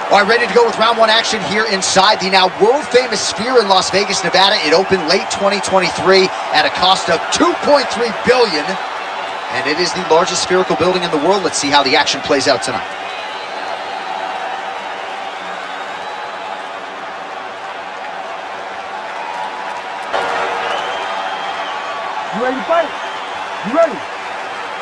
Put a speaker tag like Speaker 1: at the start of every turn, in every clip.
Speaker 1: All right, ready to go with round one action here inside the now world-famous Sphere in Las Vegas, Nevada. It opened late 2023 at a cost of $2.3 billion, and it is the largest spherical building in the world. Let's see how the action plays out tonight.
Speaker 2: You ready to fight? You ready?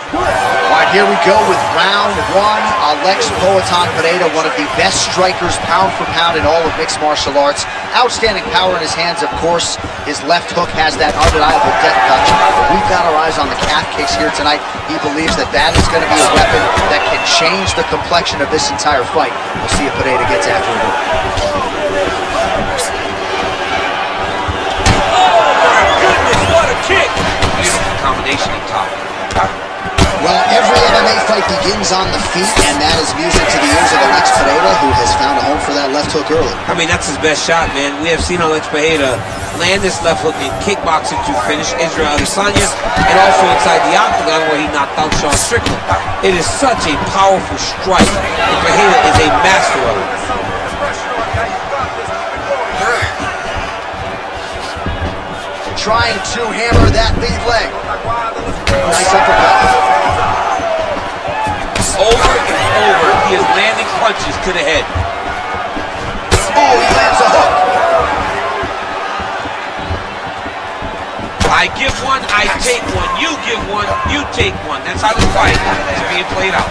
Speaker 2: Do it.
Speaker 1: All right, here we go with round one. Alex Poatan-Pereira, one of the best strikers pound for pound in all of mixed martial arts. Outstanding power in his hands, of course. His left hook has that undeniable death touch. We've got our eyes on the calf kicks here tonight. He believes that that is going to be a weapon that can change the complexion of this entire fight. We'll see if Pereira gets after it.
Speaker 3: Oh my goodness, what a kick! Beautiful combination on top.
Speaker 1: Well, every MMA fight begins on the feet, and that is music to the ears of Alex Pereira, who has found a home for that left hook early.
Speaker 3: I mean, that's his best shot, man. We have seen Alex Pereira land this left hook in kickboxing to finish Israel Adesanya, and also inside the octagon where he knocked out Sean Strickland. It is such a powerful strike, and Pereira is a master of it.
Speaker 1: Trying to hammer that lead leg. Nice uppercut.
Speaker 3: Over and over, he is landing punches to the head.
Speaker 1: Oh, he lands a hook.
Speaker 3: I give one, I take one. You give one, you take one. That's how this fight is being played out.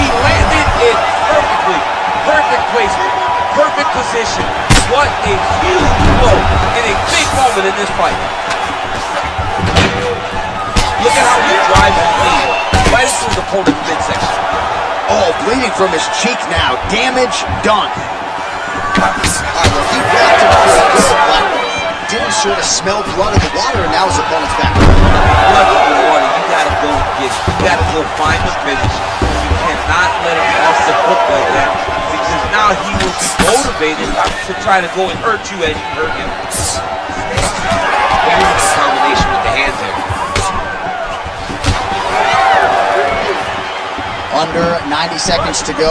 Speaker 3: He landed it perfectly. Perfect placement. Perfect position. What a huge blow in a big moment in this fight. Look at how he drives his knee right into his opponent's midsection.
Speaker 1: Oh, bleeding from his cheek now. Damage done. All right, well, he blocked him for a good, but didn't sort of smell blood in the water, and now his opponent's back.
Speaker 3: Blood in the water, you gotta go get it. You gotta go find the finish. You cannot let him off the hook like that, because now he will be motivated to try to go and hurt you as you hurt him. Beautiful combination with the hands there.
Speaker 1: Under 90 seconds to go.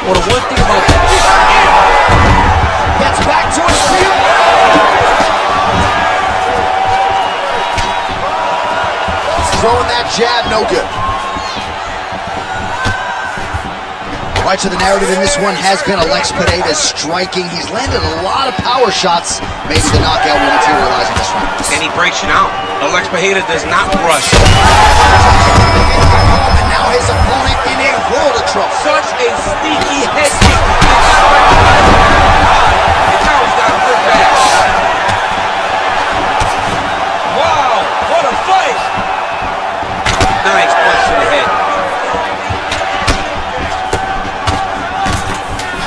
Speaker 3: Well, the one thing about this,
Speaker 1: Gets back to his feet. Throwing that jab, no good. All right, so the narrative in this one has been Alex Pereira striking. He's landed a lot of power shots. Maybe the knockout will materialize in this one.
Speaker 3: and he breaks you out. Alex Pereira does not rush.
Speaker 1: And now his opponent in a world of trouble.
Speaker 3: Such a sneaky head kick. And now he's got a good back. Wow, what a fight! Nice punch to the head.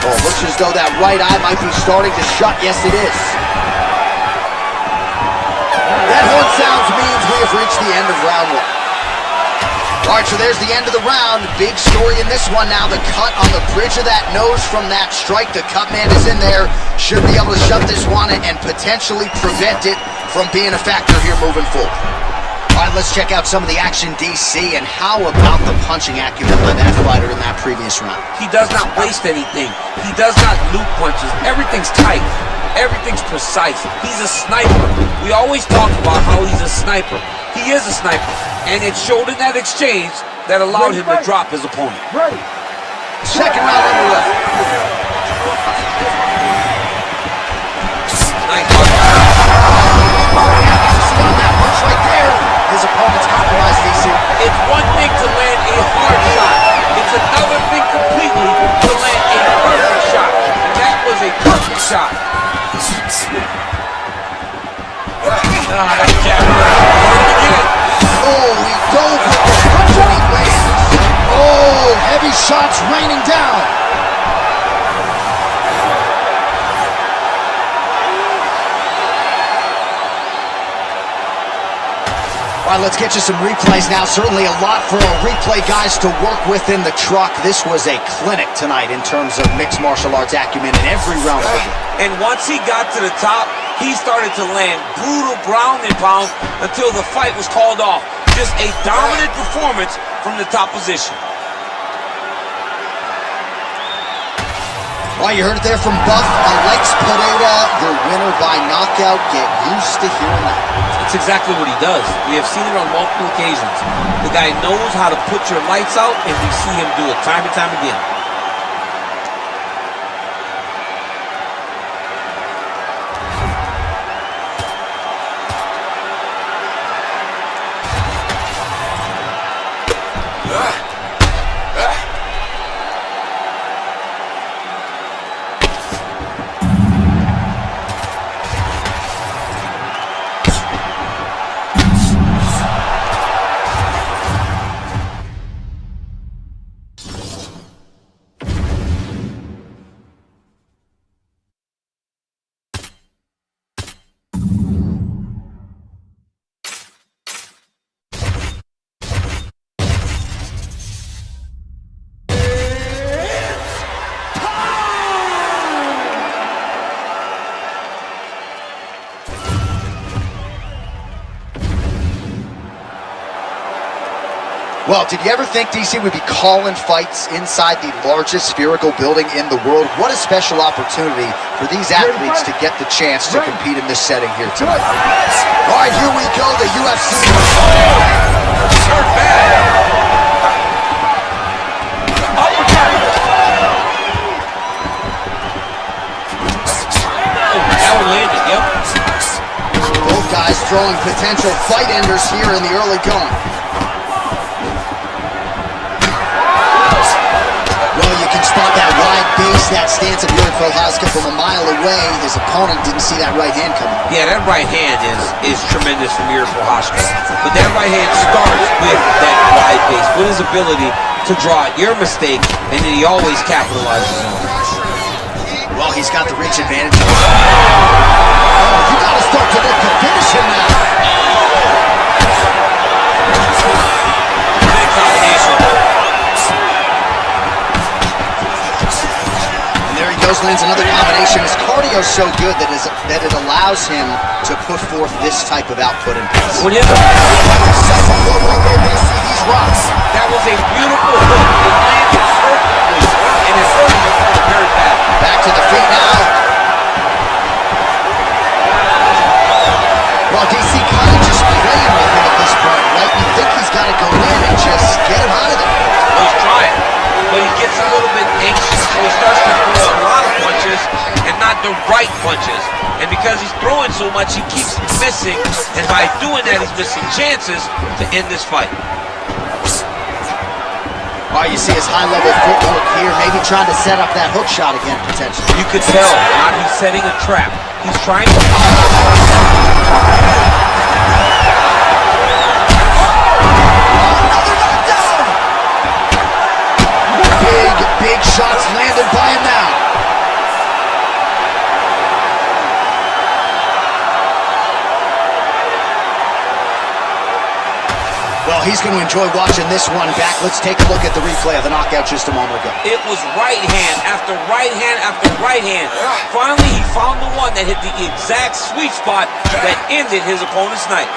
Speaker 1: Oh, looks as though that right eye might be starting to shut. Yes, it is. That horn sounds means we have reached the end of round one. All right, so there's the end of the round. Big story in this one now. The cut on the bridge of that nose from that strike. The cut man is in there. Should be able to shut this one and potentially prevent it from being a factor here moving forward. All right, let's check out some of the action, DC, and how about the punching acumen by that fighter in that previous round?
Speaker 3: He does not waste anything. He does not loop punches. Everything's tight. Everything's precise. He's a sniper. We always talk about how he's a sniper. He is a sniper. And it showed in that exchange that allowed him to drop his opponent.
Speaker 2: Ready.
Speaker 1: Second round underway.
Speaker 3: Nice punch.
Speaker 1: On that punch right there. His opponent's compromised, DC.
Speaker 3: It's one thing to land a hard shot. It's another thing completely to land a perfect shot. And that was a perfect shot. That jab hurt again.
Speaker 1: Oh, he dove with the punch and he lands. Oh, heavy shots raining down. All right, let's get you some replays now. Certainly a lot for our replay guys to work with in the truck. This was a clinic tonight in terms of mixed martial arts acumen in every round of it.
Speaker 3: And once he got to the top, he started to land brutal ground and pound until the fight was called off. just a dominant performance from the top position.
Speaker 1: Well, you heard it there from Buff. Alex Pereira, your winner by knockout. Get used to hearing that.
Speaker 3: That's exactly what he does. We have seen it on multiple occasions. The guy knows how to put your lights out, and we see him do it time and time again.
Speaker 1: Well, did you ever think DC would be calling fights inside the largest spherical building in the world? What a special opportunity for these athletes to get the chance to compete in this setting here tonight. All right, here we go, the UFC.
Speaker 3: Hurt bad. That one landed, yep.
Speaker 1: Both guys throwing potential fight enders here in the early going. Spot that wide base, that stance of Yuri Prochazka from a mile away. His opponent didn't see that right hand coming.
Speaker 3: Yeah, that right hand is tremendous from Yuri Prochazka. But that right hand starts with that wide base, with his ability to draw your mistake, and then he always capitalizes on it.
Speaker 1: Well, he's got the reach advantage. Oh, you got to start to look to finish him now.
Speaker 3: Big combination.
Speaker 1: Lands another combination. His cardio is so good that it allows him to put forth this type of output and pace.
Speaker 3: These
Speaker 1: rocks.
Speaker 3: That was a beautiful hook. It landed perfectly, and it's very bad.
Speaker 1: Back to the feet now. Well, DC kind of just playing with him at this point, right? You think he's got to go in and just get him out of there.
Speaker 3: Well, he's trying, but he gets a little bit anxious, so he starts to throw a lot of punches and not the right punches. And because he's throwing so much, he keeps missing. And by doing that, he's missing chances to end this fight.
Speaker 1: Oh, you see his high-level footwork here, maybe trying to set up that hook shot again, potentially.
Speaker 3: You could tell, now he's setting a trap. He's trying to...
Speaker 1: Big shots landed by him now. Well, he's going to enjoy watching this one back. Let's take a look at the replay of the knockout just a moment ago.
Speaker 3: It was right hand after right hand after right hand. Finally, he found the one that hit the exact sweet spot that ended his opponent's night.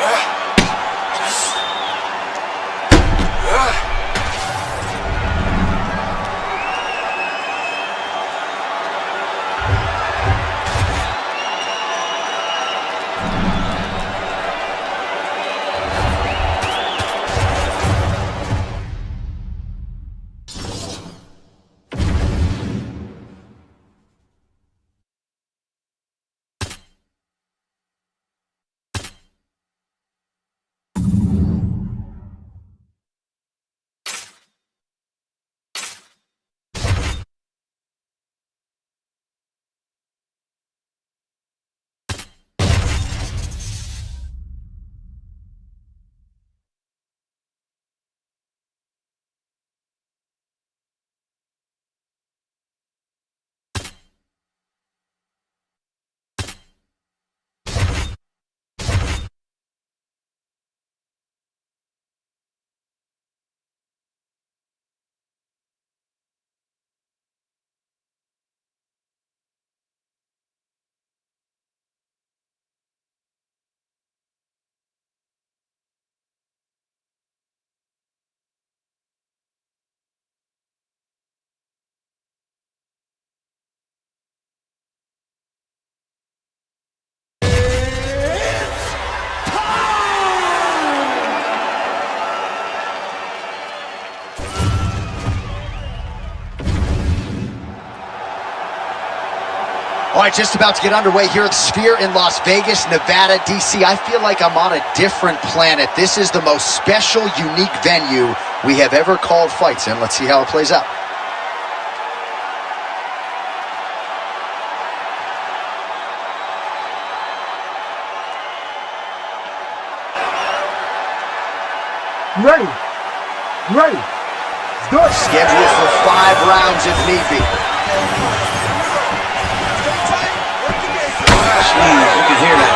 Speaker 1: right, just about to get underway here at the Sphere in Las Vegas, Nevada, DC. I feel like I'm on a different planet. This is the most special, unique venue we have ever called fights in. Let's see how it plays out.
Speaker 2: You ready? You ready? Let's do it.
Speaker 1: Scheduled for 5 rounds if need be.
Speaker 3: Jeez, you can hear that.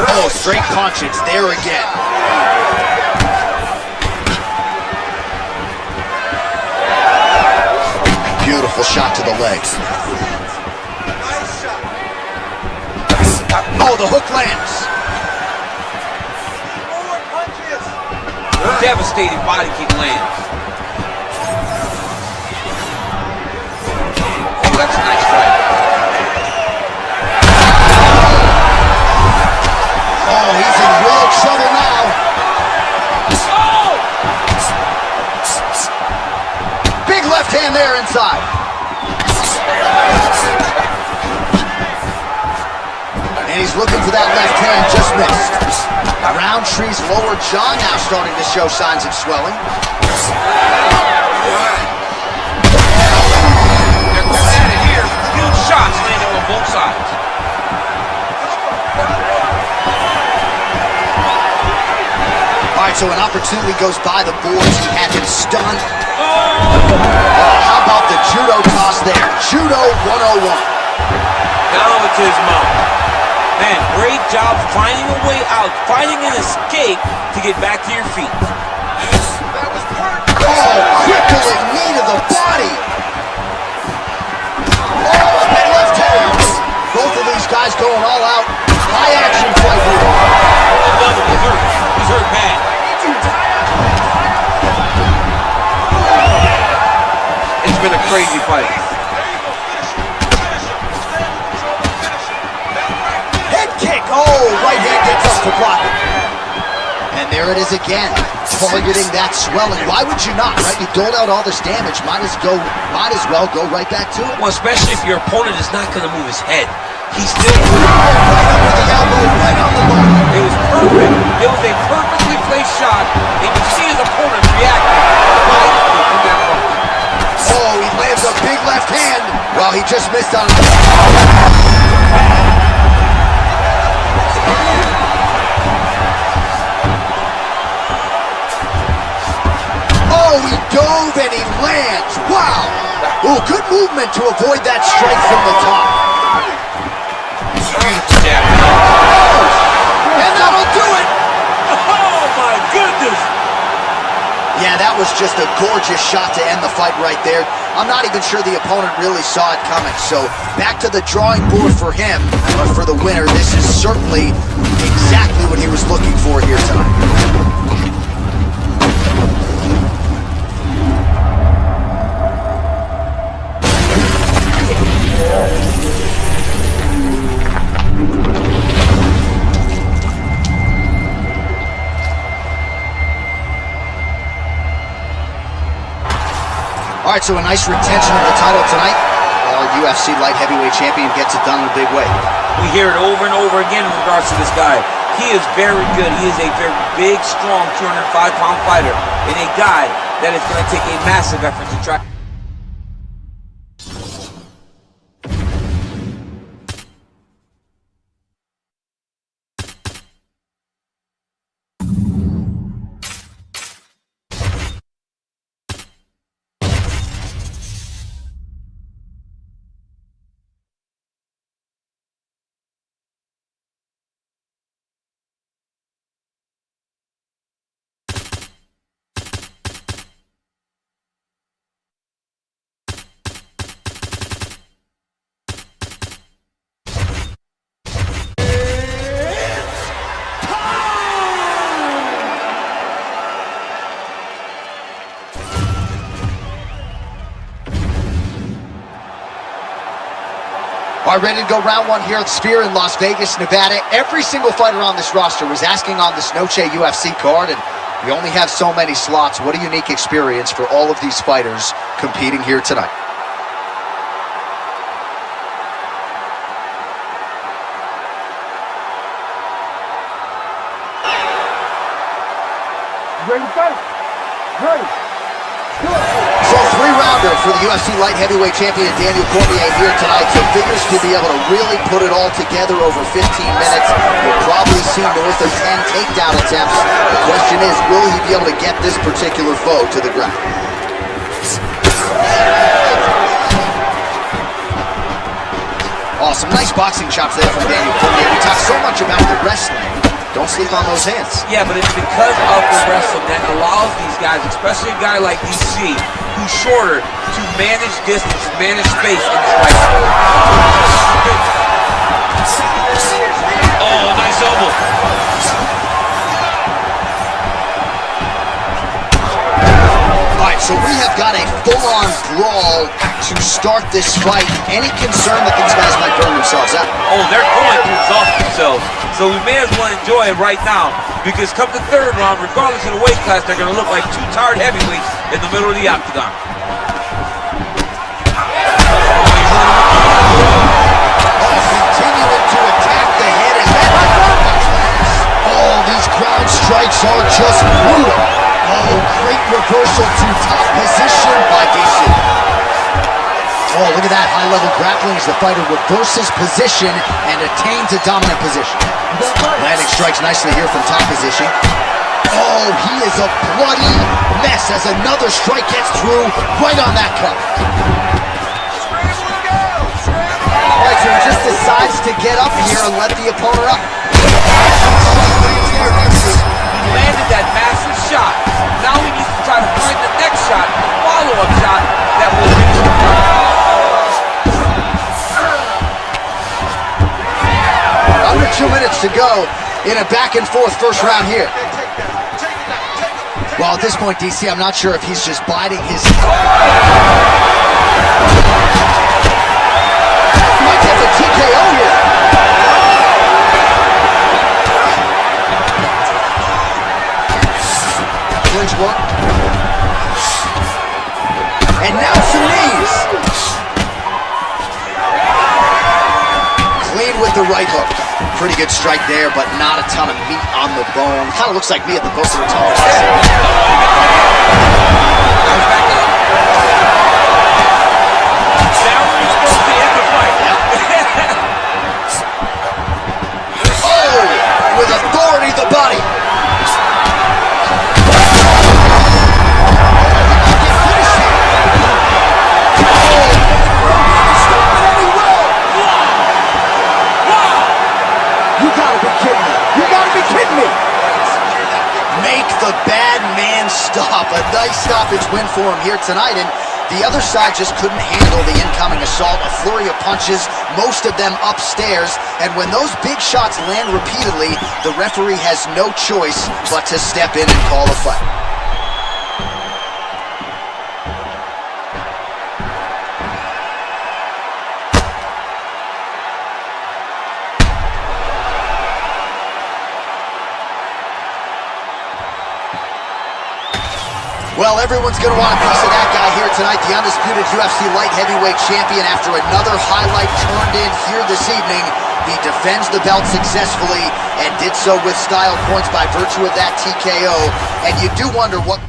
Speaker 1: Oh, straight punches there again. Beautiful shot to the legs. Oh, the hook lands.
Speaker 3: Devastating body kick lands. Oh, that's a nice strike.
Speaker 1: Oh, he's in real trouble now.
Speaker 3: Oh!
Speaker 1: Big left hand there inside. And he's looking for that left hand, just missed. Roundtree's lower jaw now starting to show signs of swelling.
Speaker 3: They're going at it here. Huge shots landing on both sides.
Speaker 1: All right, so an opportunity goes by the boards. He had him stunned.
Speaker 3: Oh!
Speaker 1: How about the judo toss there? Judo 101.
Speaker 3: Down into his mouth. Man, great job finding a way out, finding an escape to get back to your feet.
Speaker 1: Oh, crippling knee to the body. Oh, big left hand. Both of these guys going all out. High action fight here.
Speaker 3: He's hurt. He's hurt bad. It's been a crazy fight.
Speaker 1: Oh, right hand gets up to block it. And there it is again, targeting that swelling. Why would you not, right? You doled out all this damage, might as well go right back to it.
Speaker 3: Well, especially if your opponent is not going to move his head. He's still
Speaker 1: right up with the elbow, right on the bone.
Speaker 3: It was perfect. It was a perfectly placed shot, and you see his opponent reacting.
Speaker 1: Oh, he lands a big left hand. Well, he just missed on it. Oh, he dove and he lands. Wow. Oh, good movement to avoid that strike from the top. And that'll do it.
Speaker 3: Oh, my goodness.
Speaker 1: Yeah, that was just a gorgeous shot to end the fight right there. I'm not even sure the opponent really saw it coming. So back to the drawing board for him. But for the winner, this is certainly exactly what he was looking for here tonight. All right, so a nice retention of the title tonight. Our UFC light heavyweight champion gets it done in a big way.
Speaker 3: We hear it over and over again in regards to this guy. He is very good. He is a very big, strong 205-pound fighter and a guy that is going to take a massive effort to try.
Speaker 1: All right, ready to go round one here at Sphere in Las Vegas, Nevada. Every single fighter on this roster was asking on this Noche UFC card, and we only have so many slots. What a unique experience for all of these fighters competing here tonight.
Speaker 2: Ready to fight? Ready.
Speaker 1: So three-rounder for the UFC light heavyweight champion Daniel Cormier here tonight. So figures to be able to really put it all together over 15 minutes. You'll probably see north of 10 takedown attempts. The question is, will he be able to get this particular foe to the ground? Awesome, nice boxing chops there from Daniel Cormier. We talk so much about the wrestling. Don't sleep on those hands.
Speaker 3: Yeah, but it's because of the wrestling that allows these guys, especially a guy like DC, who's shorter, to manage distance, manage space, and strike.
Speaker 4: Oh, nice elbow.
Speaker 1: All right, so we have got a full-on brawl to start this fight. Any concern that these guys might burn themselves out?
Speaker 3: Oh, they're going to exhaust themselves. So we may as well enjoy it right now, because come the third round, regardless of the weight class, they're going to look like two tired heavyweights in the middle of the octagon.
Speaker 1: Continuing to attack the head and then oh, these ground strikes are just brutal. Oh, great reversal to top position by DC. Oh, look at that high-level grappling as the fighter reverses position and attains a dominant position. Landing strikes nicely here from top position. Oh, he is a bloody mess as another strike gets through right on that cut. All right, so he just decides to get up here and let the opponent up.
Speaker 3: He landed that massive shot. Now he needs to try to find the next shot, the follow-up shot that will reach the ground.
Speaker 1: Under 2 minutes to go in a back-and-forth first round here. Well, at this point, DC, I'm not sure if he's just biding his... Might get the TKO here. Clinch work. And now some knees. Clean with the right hook. Pretty good strike there, but not a ton of meat on the bone. Kind of looks like me at the Boca Raton. Oh, with authority, the body. The bad man stop. A nice stoppage win for him here tonight, and the other side just couldn't handle the incoming assault. A flurry of punches, most of them upstairs, and when those big shots land repeatedly, the referee has no choice but to step in and call a fight. Well, everyone's going to want a piece of that guy here tonight, the undisputed UFC light heavyweight champion. After another highlight turned in here this evening, he defends the belt successfully and did so with style points by virtue of that TKO. And you do wonder what...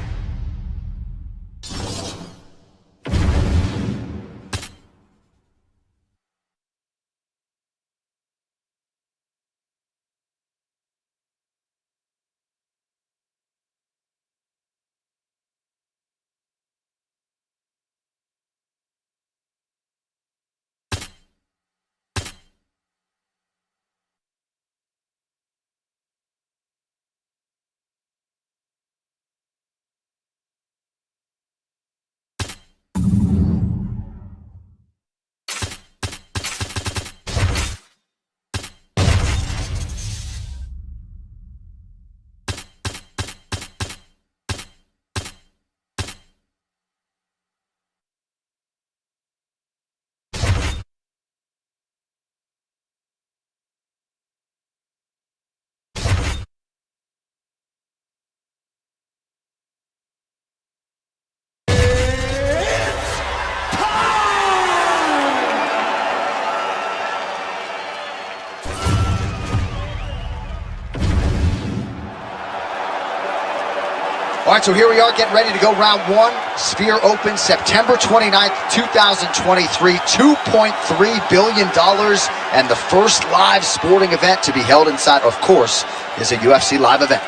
Speaker 1: right, so here we are getting ready to go round one. Sphere opens September 29th, 2023, $2.3 billion, and the first live sporting event to be held inside, of course, is a UFC live event.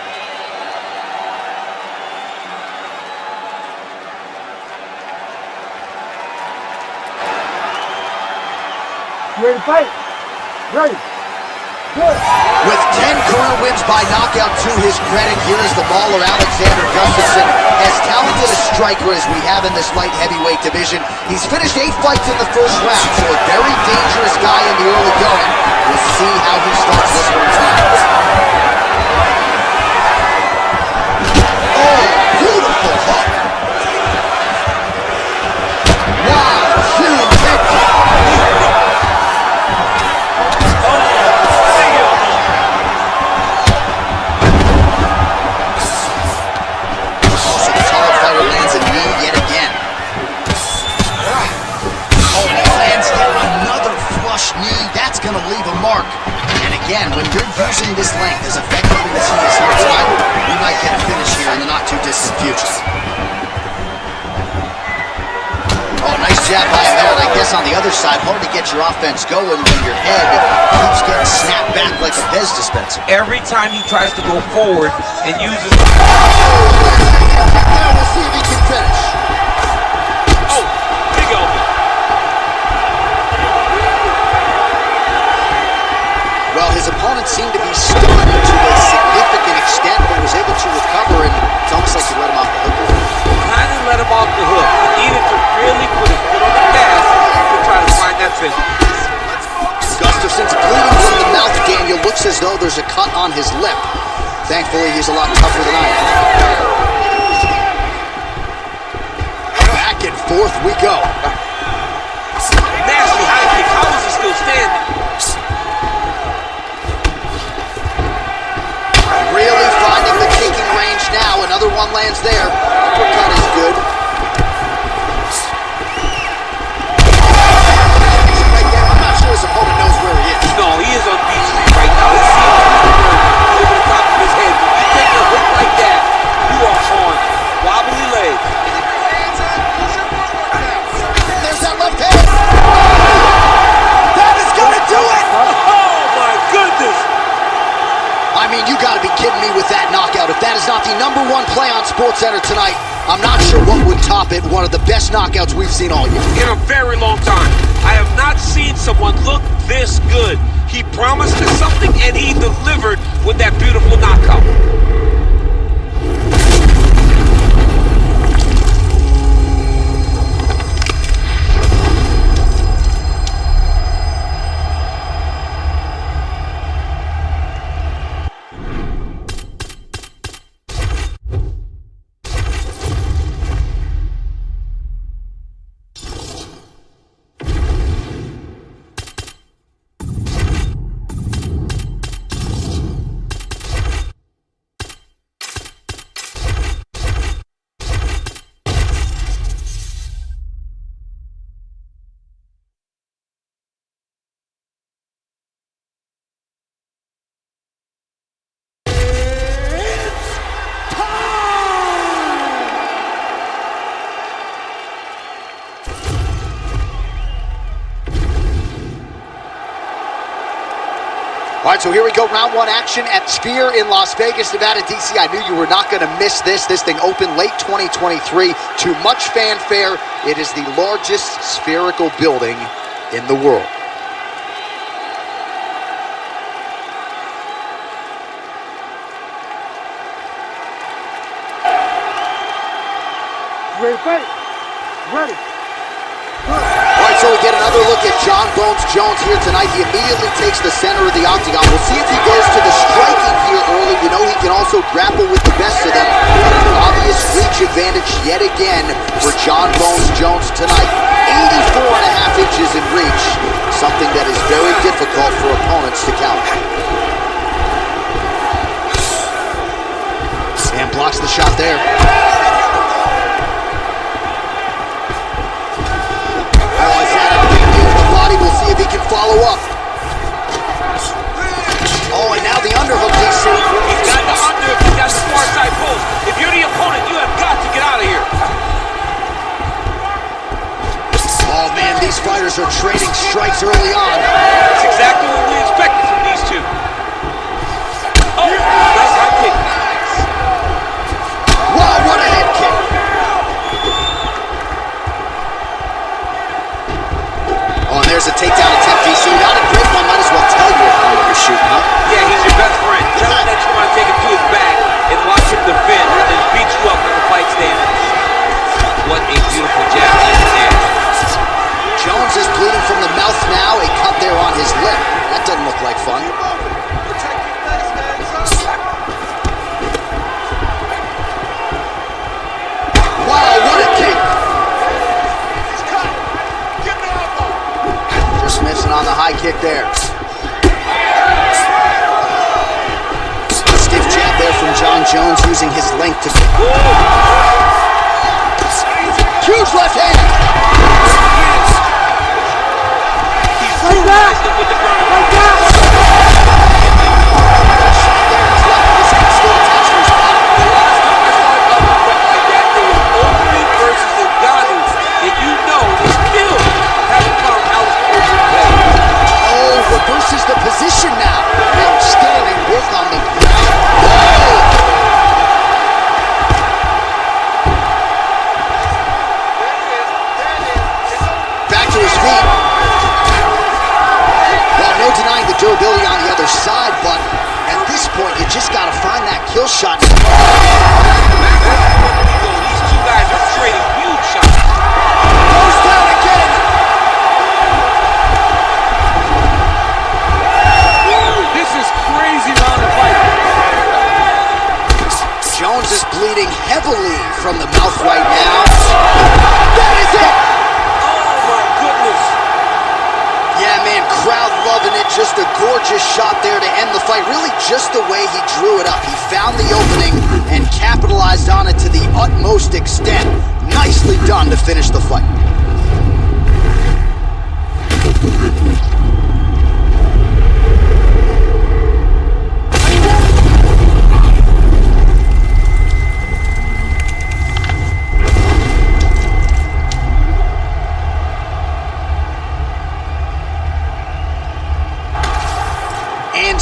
Speaker 2: You ready to fight? Ready. Good.
Speaker 1: With 10 career wins by knockout to his credit, here is the mauler Alexander Gustafsson. As talented a striker as we have in this light heavyweight division, he's finished 8 fights in the first round, so a very dangerous guy in the early going. We'll see how he starts this one tonight. Oh, beautiful hook. Wow, huge head kick. Going to leave a mark. And again, when you're using this length as effectively as he is here tonight, we might get a finish here in the not too distant future. Oh, nice jab by him there. And I guess on the other side, hard to get your offense going when your head keeps getting snapped back like a Pez dispenser.
Speaker 3: Every time he tries to go forward and uses...
Speaker 1: Now we'll see if he can finish.
Speaker 3: Oh, big elbow.
Speaker 1: Well, his opponent seemed to be stunned to a significant extent, but was able to recover, and it's almost like he let him off the hook.
Speaker 3: Kind of let him off the hook. He needed to really put his foot on the gas to try to find that finish.
Speaker 1: Gustafsson's bleeding from the mouth, Daniel. Looks as though there's a cut on his lip. Thankfully, he's a lot tougher than I am. Back and forth we go.
Speaker 3: Nasty high kick. How is he still standing?
Speaker 1: Really finding the kicking range now. Another one lands there. Uppercut is good. Right there. I'm not sure his opponent knows where he is.
Speaker 3: No, he is on Beach Street right now. Let's see over the top of his head. When you take a hook like that, you are on wobbly legs.
Speaker 1: There's that left hand. That is going to do it.
Speaker 3: Oh, my goodness.
Speaker 1: I mean, you got to be kidding me with that knockout. If that is not the #1 play on SportsCenter tonight, I'm not sure what would top it. One of the best knockouts we've seen all year.
Speaker 3: In a very long time. I have not seen someone look this good. He promised us something, and he delivered with that beautiful knockout.
Speaker 1: All right, so here we go, round one action at Sphere in Las Vegas, Nevada, DC. I knew you were not going to miss this. This thing opened late 2023 to much fanfare. It is the largest spherical building in the world.
Speaker 2: You ready to fight? Ready.
Speaker 1: All right, so we get another look at John Bones Jones here tonight. He immediately takes the center of the octagon. We'll see if he goes to the striking here early. We know he can also grapple with the best of them. An obvious reach advantage yet again for John Bones Jones tonight. 84.5 inches in reach, something that is very difficult for opponents to counter. Sam blocks the shot there. We'll see if he can follow up. Oh, and now the underhook, DC.
Speaker 3: He's got the under, he's got the far side post. If you're the opponent, you have
Speaker 1: These fighters are trading strikes early on.
Speaker 3: That's exactly what we expected from these two. Oh, nice high kick.
Speaker 1: Wow, what a head kick. Oh, and there's a takedown attempt, DC. Not a great one. Might as well tell you how you're shooting, huh?
Speaker 3: Yeah, he's your best friend. Tell him that you want to take him to his back and watch him defend and then beat you up when the fight's there. What a beautiful jab landed there.
Speaker 1: Jones is bleeding from the mouth now. A cut there on his lip. That doesn't look like fun. Wow, what a kick. Just missing on the high kick there. Stiff jab there from John Jones, using his length to... Huge left hand.
Speaker 3: He's brutalized him with the ground. The last time I saw an uppercut like that, it was Oakley versus Ngannou, and you know they still haven't found Alex Oakley's play.
Speaker 1: Oh, reverses the position now. Outstanding work on the ground. Oh. Back to his feet. Well, no denying the durability on the other side, but at this point, you just got to find that kill shot.
Speaker 3: These two guys are trading huge shots.
Speaker 1: Goes down again.
Speaker 2: This is crazy round of fight.
Speaker 1: Jones is bleeding heavily from the mouth right now. That is it.
Speaker 3: Oh my goodness.
Speaker 1: Yeah, man, crowd loving it. Just a gorgeous shot there to end the fight. Really just the way he drew it up. He found the opening and capitalized on it to the utmost extent. Nicely done to finish the fight.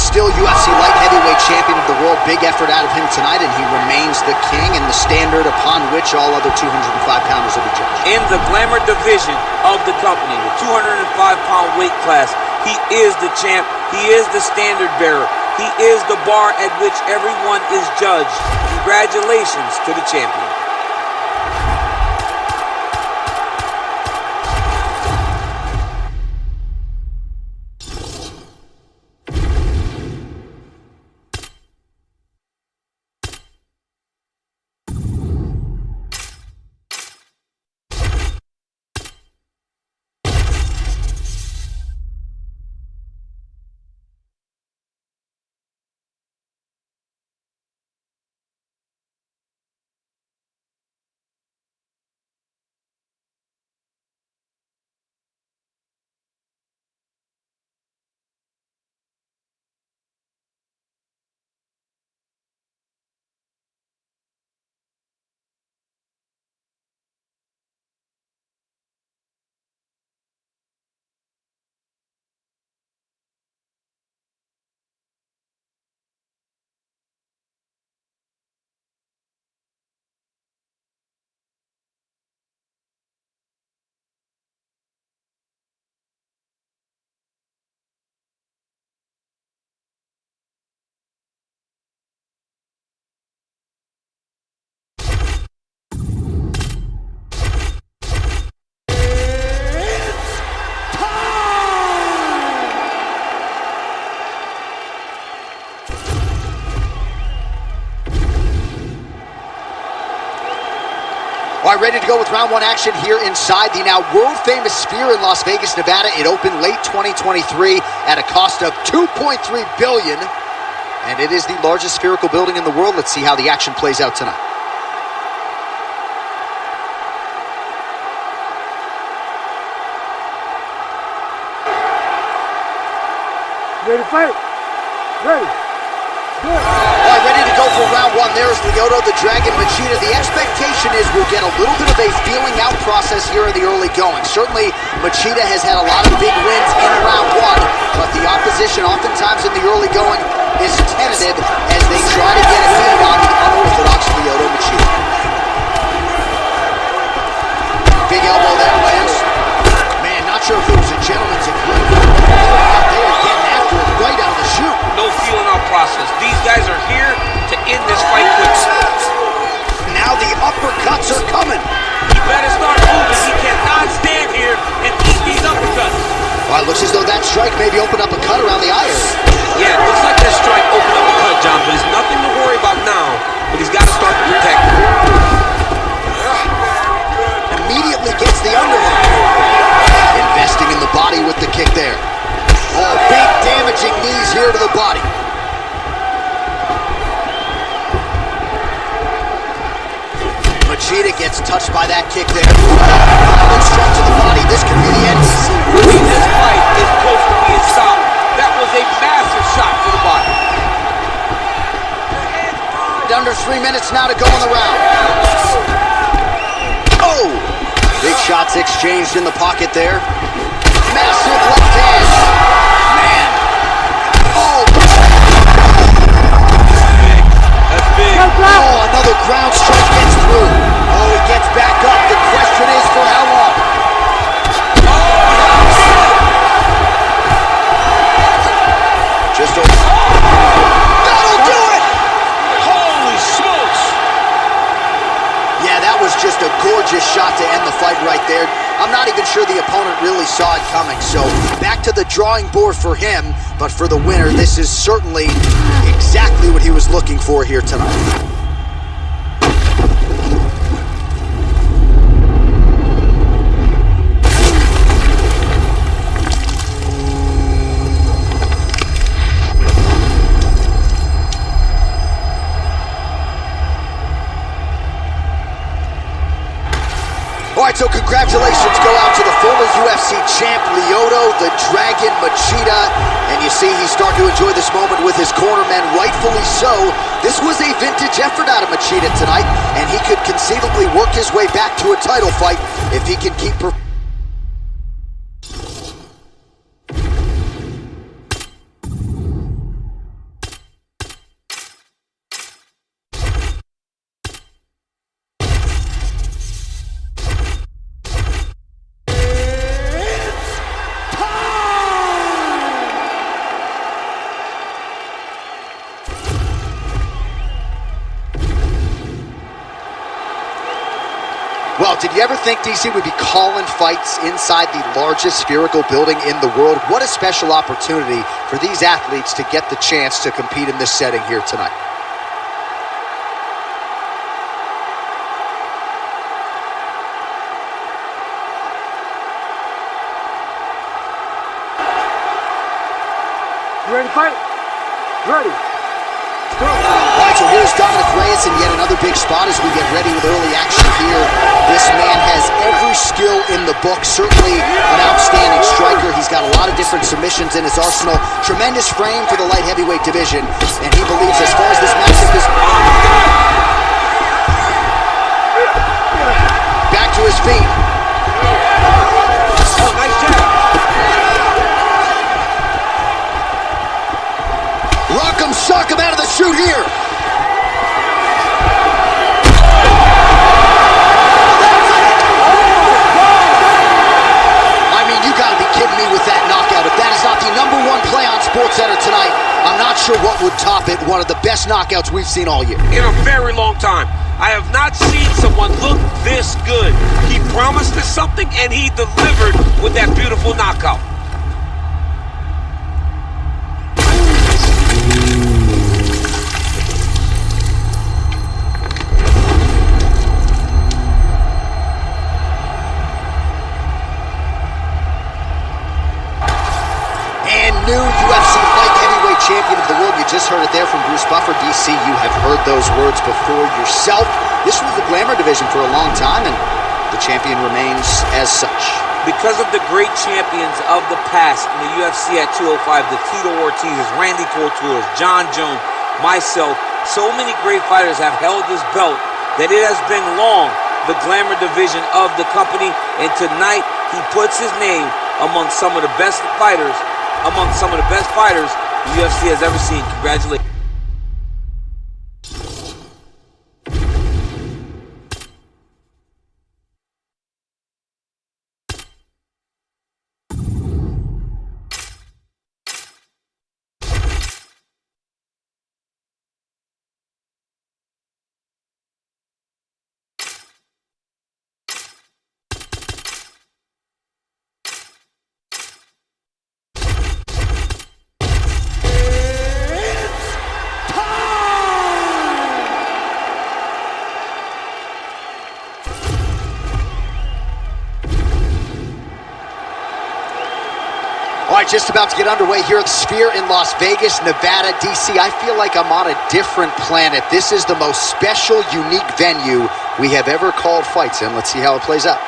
Speaker 1: Still UFC light heavyweight champion of the world. Big effort out of him tonight, and he remains the king and the standard upon which all other 205-pounders will be judged.
Speaker 3: In the glamour division of the company, the 205-pound weight class, he is the champ. He is the standard bearer. He is the bar at which everyone is judged. Congratulations to the champion.
Speaker 1: All right, ready to go with round one action here inside the now world-famous Sphere in Las Vegas, Nevada. It opened late 2023 at a cost of $2.3 billion, and it is the largest spherical building in the world. Let's see how the action plays out tonight.
Speaker 2: Ready to fight? Ready. Good.
Speaker 1: All right, right, ready to go for round one. There's Lyoto the Dragon Machida. The expectation is we'll get a little bit of a feeling out process here in the early going. Certainly, Machida has had a lot of big wins in round one, but the opposition oftentimes in the early going is tentative as they try to get a lead on the unorthodox Lyoto Machida. Big elbow there, lands. Man, not sure if it was a gentleman's agreement. They are getting after it right out of the chute.
Speaker 3: No feeling out process. These guys are here to end this fight quickly.
Speaker 1: Now the uppercuts are coming.
Speaker 3: He better start moving. He cannot stand here and eat these uppercuts.
Speaker 1: Well, it looks as though that strike maybe opened up a cut around the eye area.
Speaker 3: Yeah, it looks like that strike opened up a cut, John, but it's nothing to worry about now, but he's got to start to protect it.
Speaker 1: Immediately gets the underhook. Investing in the body with the kick there. Oh, big damaging knees here to the body. Machida gets touched by that kick there. Straight to the body. This could be the end.
Speaker 3: This fight is close to being stopped. That was a massive shot to the body.
Speaker 1: Under 3 minutes now to go in the round. Oh! Big shots exchanged in the pocket there. Massive left hand. Man. Oh!
Speaker 3: That's big.
Speaker 1: Oh, another ground strike gets through. Oh, he gets back up. The question is for how long? Just over. That'll do it!
Speaker 3: Holy smokes!
Speaker 1: Yeah, that was just a gorgeous shot to end the fight right there. I'm not even sure the opponent really saw it coming. So back to the drawing board for him. But for the winner, this is certainly exactly what he was looking for here tonight. All right, so congratulations go out to the former UFC champ, Lyoto the Dragon Machida. And you see he's starting to enjoy this moment with his cornermen, rightfully so. This was a vintage effort out of Machida tonight, and he could conceivably work his way back to a title fight if he can keep performing. Well, did you ever think, DC, would be calling fights inside the largest spherical building in the world? What a special opportunity for these athletes to get the chance to compete in this setting here tonight.
Speaker 2: You ready to fight? Ready.
Speaker 1: All right, so here's Dominic Reyes in yet another big spot as we get ready with early action here. This man has every skill in the book, certainly an outstanding striker. He's got a lot of different submissions in his arsenal. Tremendous frame for the light heavyweight division, and he believes as far as this matchup is... Back to his feet.
Speaker 3: Oh, nice jab.
Speaker 1: Rock him, shock him out of the chute here. I mean, you gotta be kidding me with that knockout. If that is not the #1 play on SportsCenter tonight, I'm not sure what would top it. One of the best knockouts we've seen all year.
Speaker 3: In a very long time. I have not seen someone look this good. He promised us something, and he delivered with that beautiful knockout.
Speaker 1: New UFC light heavyweight champion of the world. You just heard it there from Bruce Buffer. DC, you have heard those words before yourself. This was the glamour division for a long time, and the champion remains as such.
Speaker 3: Because of the great champions of the past in the UFC at 205, the Tito Ortiz's, Randy Couture's, John Jones, myself, So many great fighters have held this belt that it has been long the glamour division of the company, and tonight he puts his name among some of the best fighters, the UFC has ever seen. Congratulations.
Speaker 1: All right, just about to get underway here at the Sphere in Las Vegas, Nevada, DC. I feel like I'm on a different planet. This is the most special, unique venue we have ever called fights in. Let's see how it plays out.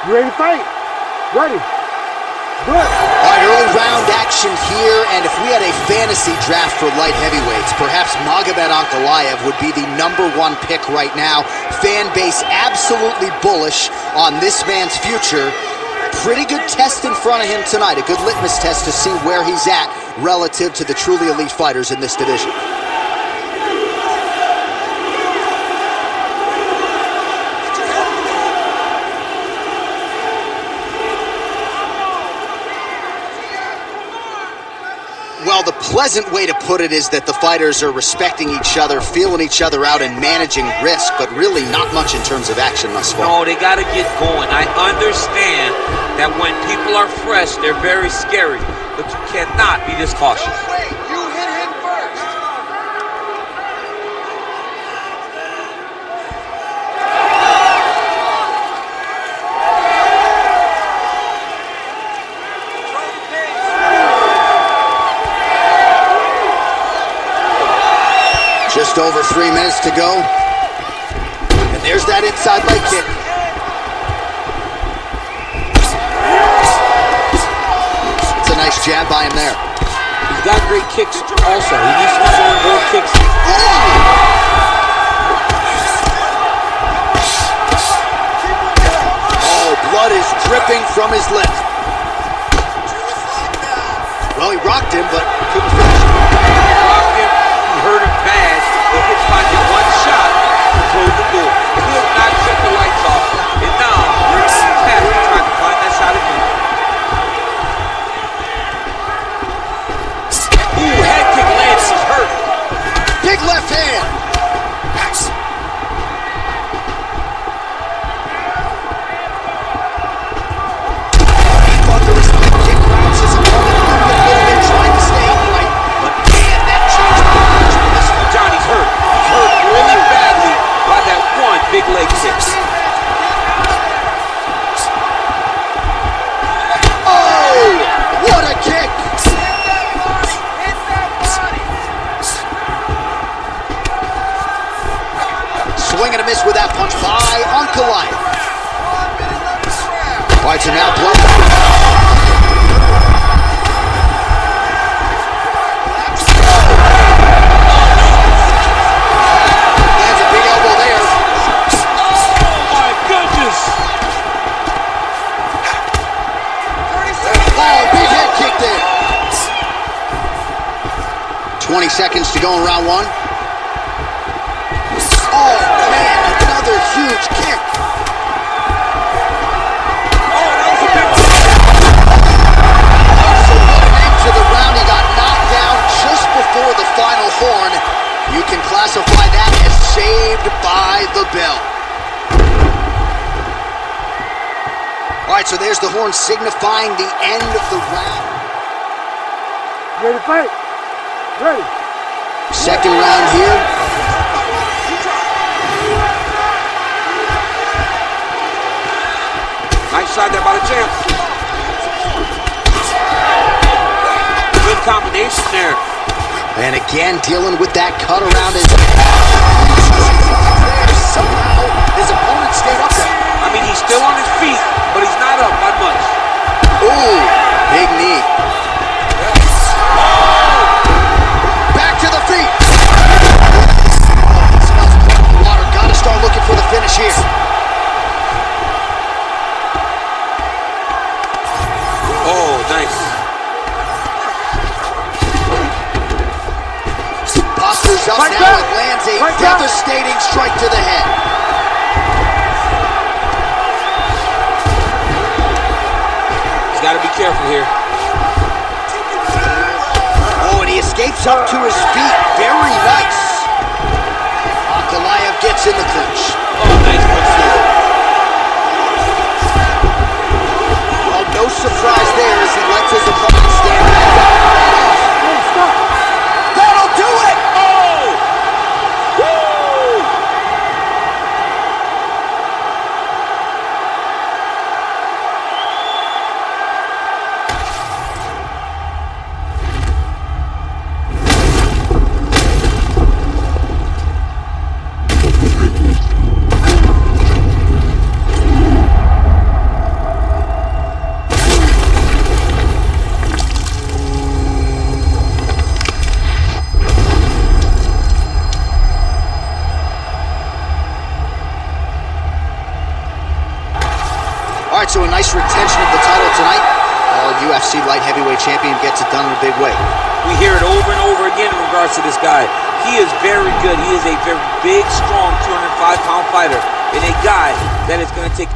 Speaker 2: You ready to fight? Ready. Good.
Speaker 1: All right, early round action here, and if we had a fantasy draft for light heavyweights, perhaps Magomed Ankalaev would be the #1 pick right now. Fan base absolutely bullish on this man's future. Pretty good test in front of him tonight, a good litmus test to see where he's at relative to the truly elite fighters in this division. Well, the pleasant way to put it is that the fighters are respecting each other, feeling each other out, and managing risk, but really not much in terms of action thus far.
Speaker 3: No, they got to get going. I understand that when people are fresh, they're very scary, but you cannot be this cautious.
Speaker 1: Wait, you hit him first. Just over 3 minutes to go. And there's that inside leg kick. It's a nice jab by him there.
Speaker 3: He's got great kicks also. He needs to be throwing more kicks.
Speaker 1: Oh, blood is dripping from his lip. Well, he rocked him, but couldn't finish him.
Speaker 3: Rocked him. He hurt him bad. He could find it one shot to close the door. Could not shut the lights off. And now, Rick's trying to find that shot again. Ooh, head kick lands. He's hurt.
Speaker 1: Big left hand. Thunderous leg kick rounds his opponent a little bit, trying to stay upright. But man, that changed the match for this one.
Speaker 3: Johnny's hurt. He's hurt really badly by that one big leg kick.
Speaker 1: Oh, what a kick! Swing and a miss with that punch by Ankalaev. All right, so now blood. Lands a big elbow there.
Speaker 3: Oh my goodness!
Speaker 1: Oh, big head kick there. 20 seconds to go in round one. Oh, man, another huge kick.
Speaker 3: Oh, that was a big one.
Speaker 1: So what an end to the round. He got knocked down just before the final horn. You can classify that as saved by the bell. All right, so there's the horn signifying the end of the round.
Speaker 2: You ready to fight? Ready.
Speaker 1: Second round here.
Speaker 3: Nice shot there by the champ. Good combination there.
Speaker 1: And again, dealing with that cut around his... Somehow, his opponent stayed up there.
Speaker 3: mean, he's still on his feet, but he's not up by much.
Speaker 1: Ooh, big knee. Back to the feet. He smells blood in the water. Gotta start looking for the finish here.
Speaker 3: Oh, nice.
Speaker 1: Postures up
Speaker 2: Right
Speaker 1: now
Speaker 2: back.
Speaker 1: and lands a
Speaker 2: Right back.
Speaker 1: devastating strike to the head.
Speaker 3: He's got to be careful here.
Speaker 1: Oh, and he escapes up to his feet. Very nice. Ankalaev gets in the clinch.
Speaker 3: Oh, nice punch there.
Speaker 1: Well, no surprise there as he lets his opponent stand back up.
Speaker 2: Hey, stop.
Speaker 1: That'll do it!
Speaker 3: Oh! Woo!
Speaker 1: All right, so a nice retention of the title tonight. Our UFC light heavyweight champion gets it done in a big way.
Speaker 3: We hear it over and over again in regards to this guy. He is very good. He is a very big, strong 205-pound fighter and a guy that is going to take...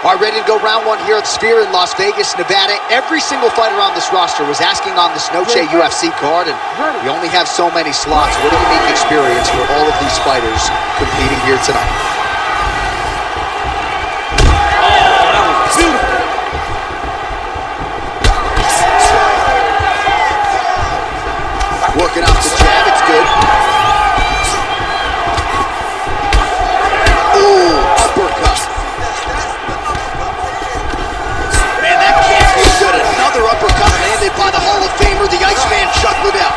Speaker 1: All right, ready to go round one here at Sphere in Las Vegas, Nevada. Every single fighter on this roster was asking on this Noche UFC card, and we only have so many slots. What a unique experience for all of these fighters competing here tonight.
Speaker 3: Oh, that was beautiful.
Speaker 1: Working off the jab, it's good. Ooh, uppercut. Man, that can't be good. Another uppercut landed by the Hall of Famer, the Iceman Chuck Liddell.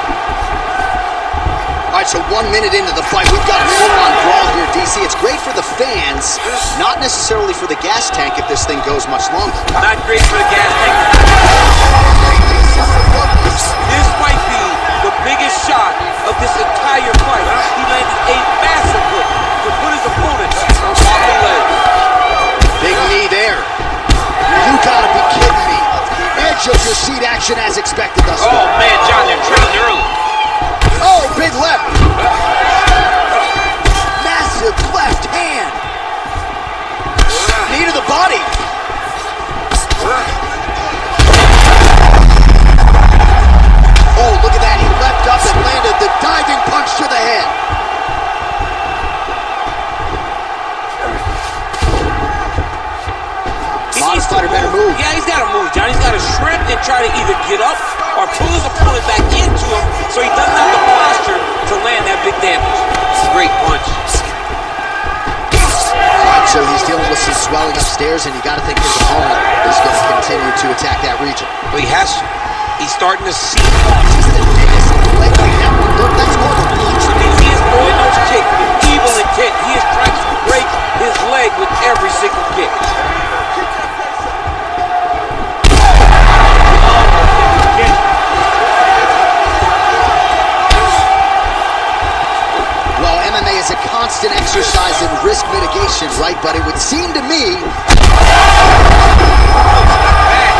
Speaker 1: All right, so 1 minute into the fight, we've got a full-on brawl here, DC. It's great for the fans, not necessarily for the gas tank if this thing goes much longer.
Speaker 3: Not great for the gas tank. This might be the biggest shot of this entire fight. He landed a massive hook to put his opponent on wobbly legs.
Speaker 1: Big knee there. You gotta be kidding me. Edge of your seat action as expected thus far.
Speaker 3: Oh, man, John, they're trailing early.
Speaker 1: Oh, big left. Massive left hand. Knee to the body. Oh, look at that. He leapt up and landed the diving punch to the head. Modest fighter better move.
Speaker 3: Yeah, he's got to move, John. He's got to shrimp and try to either get up or pull his opponent back into him so he doesn't have the posture to land that big damage. Great punch.
Speaker 1: All right, so he's dealing with some swelling upstairs, and you got to think his opponent is going to continue to attack that region.
Speaker 3: Well, he has to. He's starting to see.
Speaker 1: Just a massive leg like that one. Look, that's more than punch.
Speaker 3: I mean, he is throwing those kicks with evil intent. He is trying to break his leg with every single kick.
Speaker 1: Well, MMA is a constant exercise in risk mitigation, right? But it would seem to me...
Speaker 3: Man,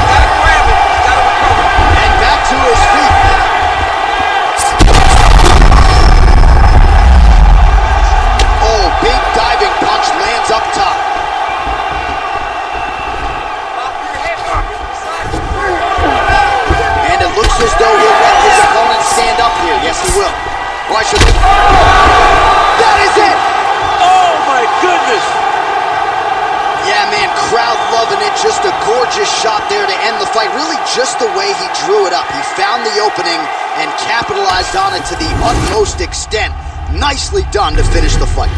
Speaker 1: fight really just the way he drew it up. He found the opening and capitalized on it to the utmost extent. Nicely done to finish the fight.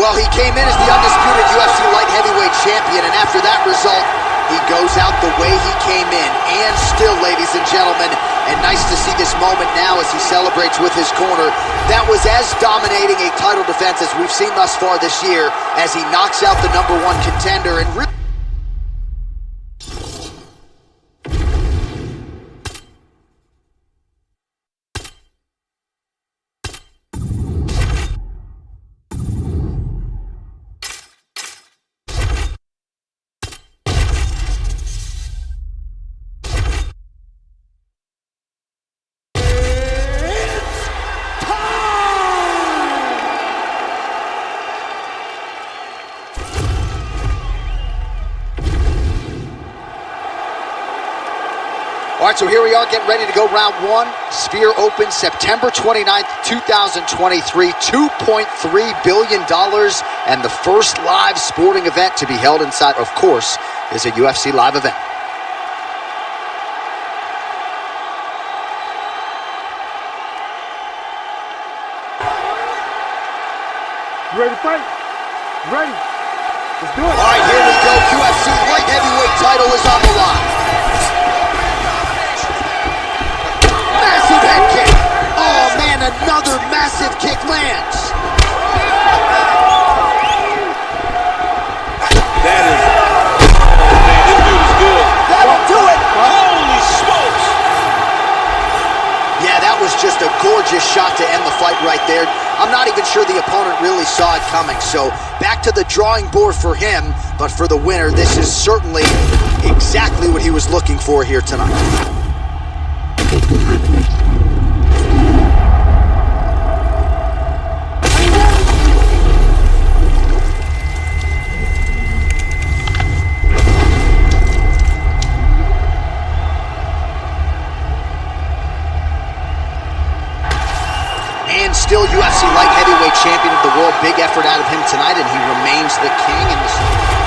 Speaker 1: Well, he came in as the undisputed UFC light heavyweight champion, and after that result, he goes out the way he came in. And still, ladies and gentlemen, and nice to see this moment now as he celebrates with his corner. That was as dominating a title defense as we've seen thus far this year, as he knocks out the #1 contender and really... All right, so here we are getting ready to go round one. Sphere opens September 29th, 2023, $2.3 billion, and the first live sporting event to be held inside, of course, is a UFC live event.
Speaker 2: You ready to fight? You ready? Let's do it.
Speaker 1: All right, here we go. UFC light heavyweight title is on the line. Massive head kick. Oh, man, another massive kick lands.
Speaker 3: That is... Oh, man, this dude is good.
Speaker 1: That'll do it.
Speaker 3: Holy smokes!
Speaker 1: Yeah, that was just a gorgeous shot to end the fight right there. I'm not even sure the opponent really saw it coming. So back to the drawing board for him. But for the winner, this is certainly exactly what he was looking for here tonight. And still UFC light heavyweight champion of the world. Big effort out of him tonight, and he remains the king in the...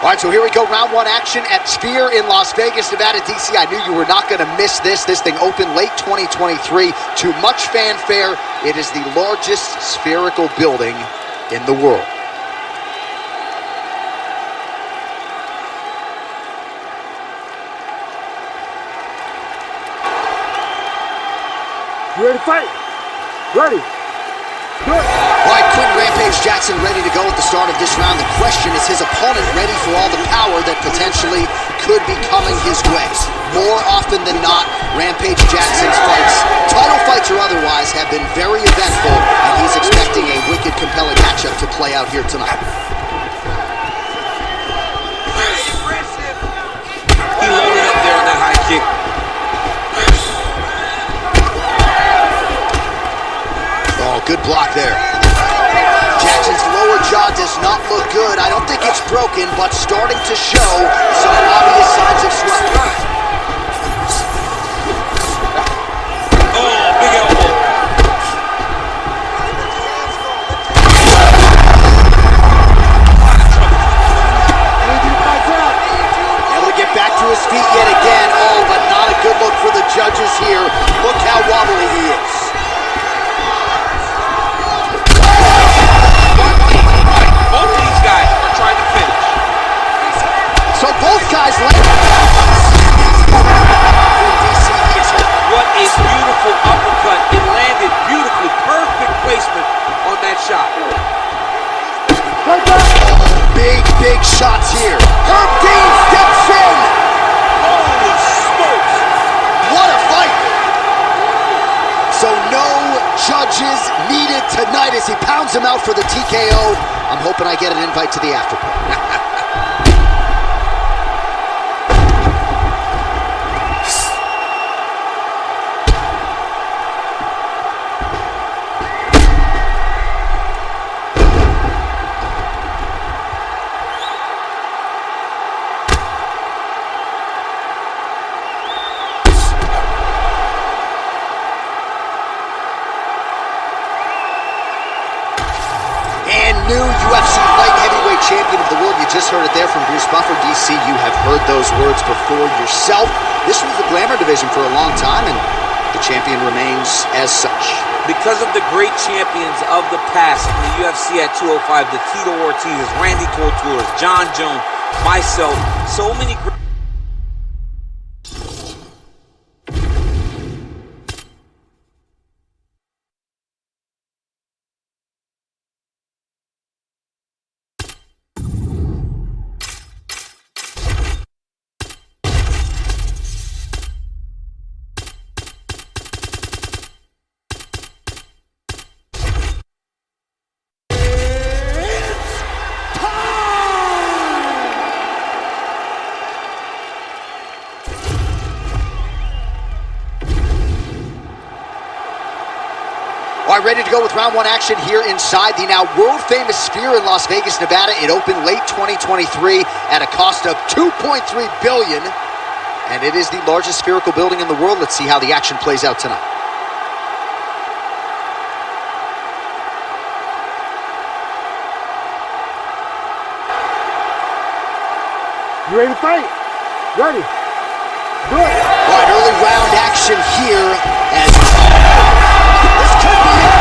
Speaker 1: All right, so here we go, round one action at Sphere in Las Vegas, Nevada, DC. I knew you were not going to miss this. This thing opened late 2023 to much fanfare. It is the largest spherical building in the world.
Speaker 2: You ready to fight? Ready. Good.
Speaker 1: All right, Quinton Rampage Jackson ready to go at the start of this round. The question is his opponent ready for all the power that potentially could be coming his way. More often than not, Rampage Jackson's fights, title fights or otherwise, have been very eventful, and he's expecting a wicked, compelling matchup to play out here tonight.
Speaker 3: He loaded up there on that high kick.
Speaker 1: Oh, good block there. Jackson's lower jaw does not look good. I don't think it's broken, but starting to show some obvious signs of swelling.
Speaker 3: Oh, big elbow.
Speaker 1: Able to get back to his feet yet again. Oh, but not a good look for the judges here. Look how wobbly he is.
Speaker 3: Both of these guys are trying to finish.
Speaker 1: shots here. Herb Dean steps in.
Speaker 3: Holy smokes!
Speaker 1: What a fight. So no judges needed tonight as he pounds him out for the TKO. I'm hoping I get an invite to the after party. New UFC light heavyweight champion of the world. You just heard it there from Bruce Buffer. DC, you have heard those words before yourself. This was the glamour division for a long time, and the champion remains as such.
Speaker 3: Because of the great champions of the past in the UFC at 205, the Tito Ortiz's, Randy Couture's, John Jones, myself, so many great...
Speaker 1: All right, ready to go with round one action here inside the now world-famous Sphere in Las Vegas, Nevada. It opened late 2023 at a cost of $2.3 billion, and it is the largest spherical building in the world. Let's see how the action plays out tonight.
Speaker 2: You ready to fight? Ready. Do it.
Speaker 1: All right, early round action here as this could be it.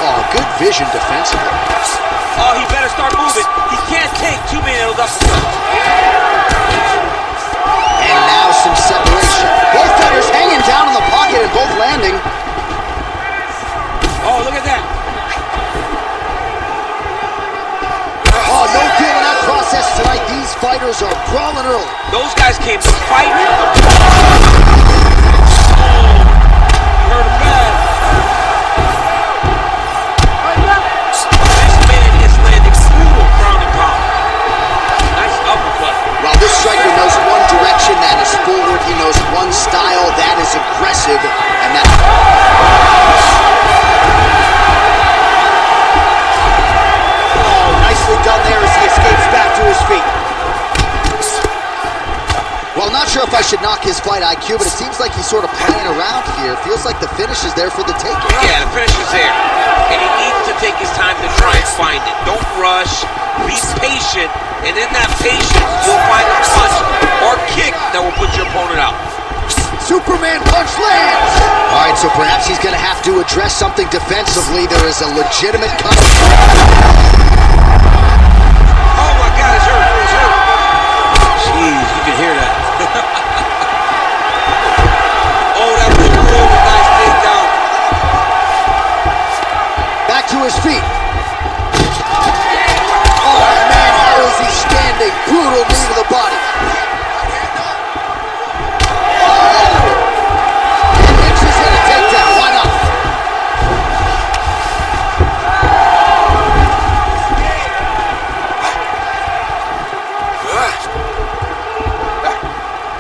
Speaker 1: Oh, good vision defensively.
Speaker 3: Oh, he better start moving. He can't take too many of those uppercuts.
Speaker 1: And now some separation. Both fighters hanging down in the pocket and both landing.
Speaker 3: Oh, look at that.
Speaker 1: Oh, no deal in that process tonight. These fighters are brawling early.
Speaker 3: Those guys came to fight. You heard him bad. This man is landing brutal ground and pound. Nice uppercut.
Speaker 1: While this striker knows one direction, that is forward. He knows one style, that is aggressive. And that... done there as he escapes back to his feet. Well, not sure if I should knock his fight IQ, but it seems like he's sort of playing around here. Feels like the finish is there for the taking.
Speaker 3: Yeah, the finish is there. And he needs to take his time to try and find it. Don't rush. Be patient. And in that patience, you'll find a punch or kick that will put your opponent out.
Speaker 1: Superman punch lands! All right, so perhaps he's going to have to address something defensively. There is a legitimate cut.
Speaker 3: Oh my God, it's hurt, it's hurt. Jeez, you can hear that. Oh, that was a really nice takedown.
Speaker 1: Back to his feet. Oh man, how is he standing? Brutal knee to the body. Oh! And mixes in a takedown, why not?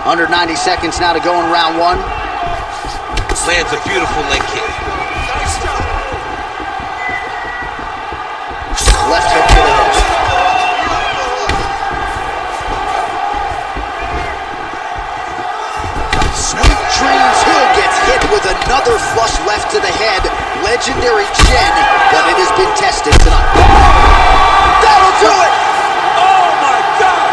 Speaker 1: Under 90 seconds now to go in round one.
Speaker 3: Lands a beautiful leg kick.
Speaker 1: Left hook to the head. Sweet Dreams Hill gets hit with another flush left to the head. Legendary chin, but it has been tested tonight. That'll do it!
Speaker 3: Oh my God!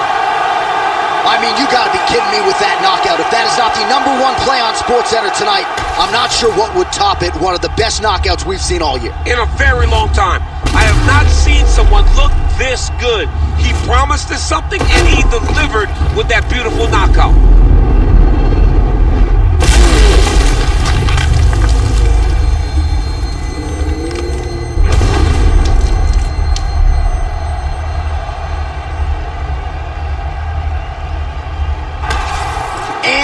Speaker 1: I mean, you gotta be kidding me with that knockout. If that is not the #1 play on SportsCenter tonight, I'm not sure what would top it. One of the best knockouts we've seen all year.
Speaker 3: In a very long time. I have not seen someone look this good. He promised us something and he delivered with that beautiful knockout.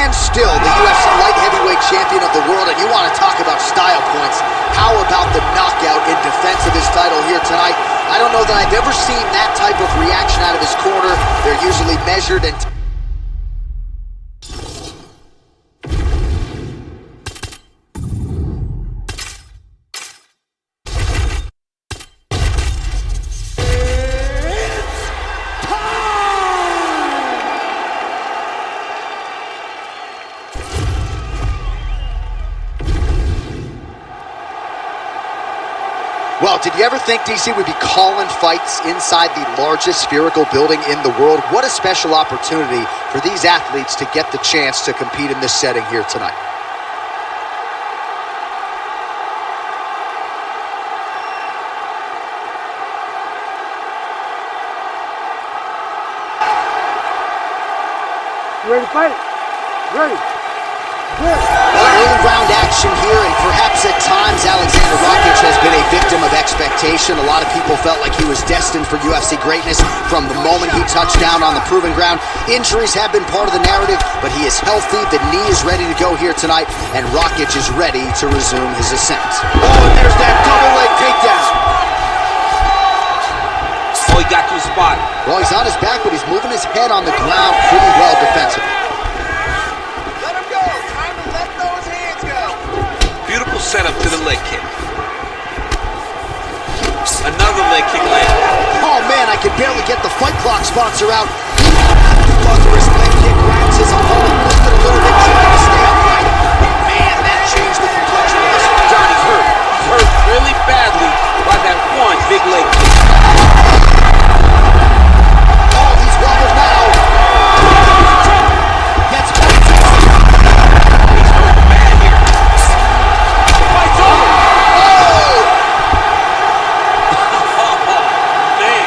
Speaker 1: And still, the UFC light heavyweight champion of the world, and you want to talk about style points. How about the knockout in defense of his title here tonight? I don't know that I've ever seen that type of reaction out of his corner. They're usually measured and... Well, did you ever think DC would be calling fights inside the largest spherical building in the world? What a special opportunity for these athletes to get the chance to compete in this setting here tonight.
Speaker 2: You ready to fight? Ready. Good.
Speaker 1: Early round action here, and perhaps at times Alexander Rakic has been a victim of expectation. A lot of people felt like he was destined for UFC greatness from the moment he touched down on the proving ground. Injuries have been part of the narrative, but he is healthy. The knee is ready to go here tonight, and Rakic is ready to resume his ascent. Oh, and there's that double leg takedown.
Speaker 3: Oh, he got to his spot.
Speaker 1: Well, he's on his back, but he's moving his head on the ground pretty well defensively.
Speaker 3: Beautiful setup to the leg kick. Another leg kick landed.
Speaker 1: Oh man, I could barely get the Fight Clock sponsor out. Thunderous leg kick grabs his opponent, lifted a little bit, trying to stay upright. Man, that changed the complexion of this.
Speaker 3: Johnny's hurt. He's hurt really badly by that one big leg kick.
Speaker 1: Oh, he's wobbled now. Gets back to
Speaker 3: He's hurt bad here. The fight's over.
Speaker 1: Oh!
Speaker 3: Man.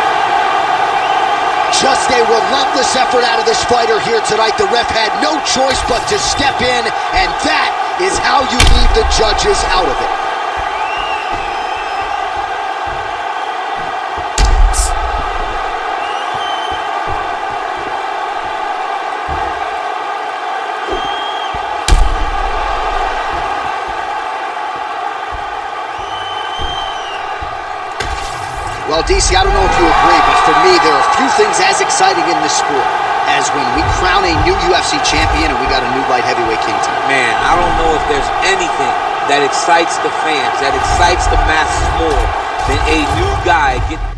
Speaker 1: Just a relentless effort out of this fighter here tonight. The ref had no choice but to step in, and that is how you leave the judges out of it. Well, DC, I don't know if you agree, but for me, there are few things as exciting in this sport as when we crown a new UFC champion and we got a new light heavyweight king tonight.
Speaker 3: Man, I don't know if there's anything that excites the fans, that excites the masses more than a new guy getting